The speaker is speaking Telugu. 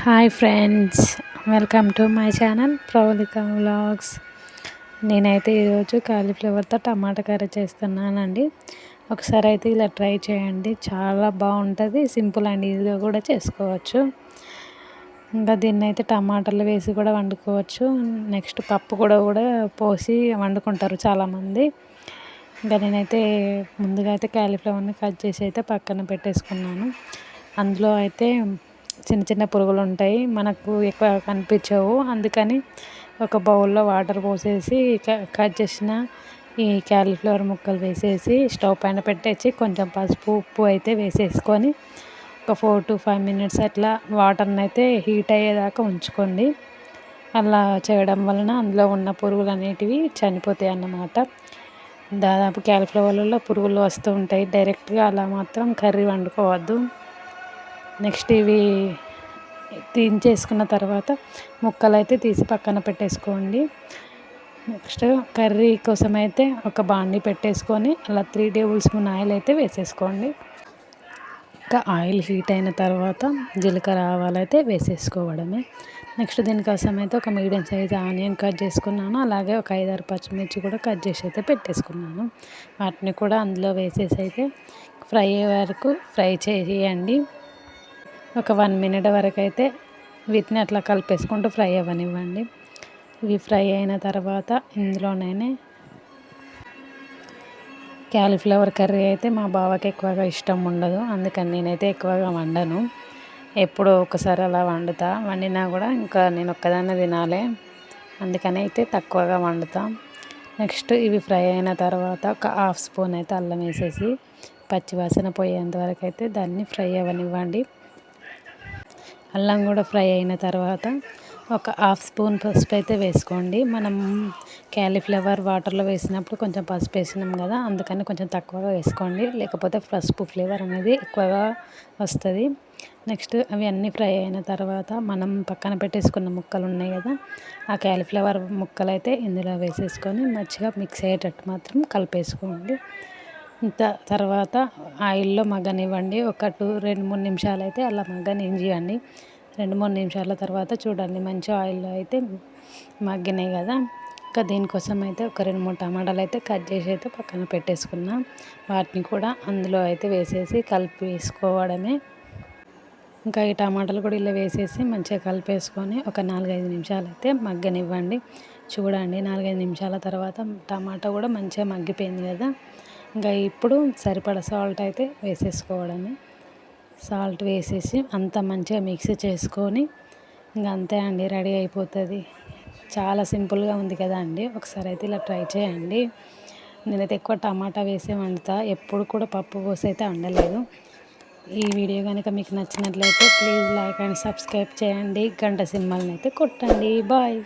Hi friends, welcome to my channel Pravalika vlogs. నేనైతే ఈరోజు కాలీఫ్లవర్తో టమాటా కర్రీ చేస్తున్నానండి. ఒకసారి అయితే ఇలా ట్రై చేయండి, చాలా బాగుంటుంది. సింపుల్ అండ్ ఈజీగా కూడా చేసుకోవచ్చు. ఇంకా దీన్ని అయితే టమాటాలు వేసి కూడా వండుకోవచ్చు. నెక్స్ట్ పప్పు కూడా పోసి వండుకుంటారు చాలామంది. ఇంకా నేనైతే ముందుగా అయితే కాలీఫ్లవర్ని కట్ చేసి అయితే పక్కన పెట్టేసుకున్నాను. అందులో అయితే చిన్న చిన్న పురుగులు ఉంటాయి, మనకు ఎక్కువ కనిపించవు. అందుకని ఒక బౌల్లో వాటర్ పోసేసి కట్ చేసిన ఈ కాలీఫ్లవర్ ముక్కలు వేసేసి స్టవ్ పైన పెట్టేసి కొంచెం పసుపు ఉప్పు అయితే వేసేసుకొని ఒక 4 to 5 minutes అట్లా వాటర్ని అయితే హీట్ అయ్యేదాకా ఉంచుకోండి. అలా చేయడం వలన అందులో ఉన్న పురుగులు అనేటివి చనిపోతాయి అన్నమాట. దాదాపు కాలీఫ్లవర్లలో పురుగులు వస్తూ ఉంటాయి. డైరెక్ట్గా అలా మాత్రం కర్రీ వండుకోవద్దు. నెక్స్ట్ ఇవి చేసుకున్న తర్వాత ముక్కలు అయితే తీసి పక్కన పెట్టేసుకోండి. నెక్స్ట్ కర్రీ కోసం అయితే ఒక బాండి పెట్టేసుకొని అలా 3 tablespoon ఆయిల్ అయితే వేసేసుకోండి. ఇంకా ఆయిల్ హీట్ అయిన తర్వాత జీలకర్ర ఆవాలు అయితే వేసేసుకోవడమే. నెక్స్ట్ దీనికోసం అయితే ఒక మీడియం సైజ్ ఆనియన్ కట్ చేసుకున్నాను. అలాగే ఒక 5-6 పచ్చిమిర్చి కూడా కట్ చేసి అయితే పెట్టేసుకున్నాను. వాటిని కూడా అందులో వేసేసి అయితే ఫ్రై అయ్యే వరకు ఫ్రై చేయండి. ఒక 1 minute వరకు అయితే వీటిని అట్లా కలిపేసుకుంటూ ఫ్రై అవ్వనివ్వండి. ఇవి ఫ్రై అయిన తర్వాత ఇందులోనే కాలీఫ్లవర్ కర్రీ అయితే మా బావకి ఎక్కువగా ఇష్టం ఉండదు. అందుకని నేనైతే ఎక్కువగా వండను. ఎప్పుడో ఒకసారి అలా వండినా కూడా ఇంకా నేను ఒక్కదాన్నే తినాలి. అందుకని అయితే తక్కువగా వండుతా. నెక్స్ట్ ఇవి ఫ్రై అయిన తర్వాత ఒక 1/2 స్పూన్ అయితే అల్లం వేసేసి పచ్చివాసన పోయేంత వరకు అయితే దాన్ని ఫ్రై అవ్వనివ్వండి. అల్లం కూడా ఫ్రై అయిన తర్వాత ఒక 1/2 స్పూన్ పసుపు అయితే వేసుకోండి. మనం కాలీఫ్లవర్ వాటర్లో వేసినప్పుడు కొంచెం పసుపు వేసినాం కదా, అందుకని కొంచెం తక్కువగా వేసుకోండి. లేకపోతే పసుపు ఫ్లేవర్ అనేది ఎక్కువగా వస్తుంది. నెక్స్ట్ అవి అన్నీ ఫ్రై అయిన తర్వాత మనం పక్కన పెట్టేసుకున్న ముక్కలు ఉన్నాయి కదా, ఆ కాలీఫ్లవర్ ముక్కలు అయితే ఇందులో వేసేసుకొని మంచిగా మిక్స్ అయ్యేటట్టు మాత్రం కలిపేసుకోండి. తర్వాత ఆయిల్లో మగ్గనివ్వండి. ఒక 2-3 నిమిషాలు అయితే అలా మగ్గనివ్వండి. 2-3 నిమిషాల తర్వాత చూడండి మంచి ఆయిల్లో అయితే మగ్గినాయి కదా. ఇంకా దీనికోసం అయితే ఒక 2-3 టమాటాలు అయితే కట్ చేసి అయితే పక్కన పెట్టేసుకున్నాం. వాటిని కూడా అందులో అయితే వేసేసి కలిపి వేసుకోవడమే. ఇంకా ఈ టమాటాలు కూడా ఇలా వేసేసి మంచిగా కలిపేసుకొని ఒక 4-5 నిమిషాలు అయితే మగ్గనివ్వండి. చూడండి 4-5 నిమిషాల తర్వాత టమాటా కూడా మంచిగా మగ్గిపోయింది కదా. ఇంకా ఇప్పుడు సరిపడా సాల్ట్ అయితే వేసేసుకోవడమే. సాల్ట్ వేసేసి అంతా మంచిగా మిక్స్ చేసుకొని ఇంకా అంతే అండి, రెడీ అయిపోతుంది. చాలా సింపుల్గా ఉంది కదా అండి. ఒకసారి అయితే ఇలా ట్రై చేయండి. నేనైతే ఎక్కువ టమాటా వేసి వండుతా, ఎప్పుడు కూడా పప్పు పోసి అయితే వండలేదు. ఈ వీడియో కనుక మీకు నచ్చినట్లయితే ప్లీజ్ లైక్ అండ్ సబ్స్క్రైబ్ చేయండి. గంట సింబల్ని అయితే కొట్టండి. బాయ్.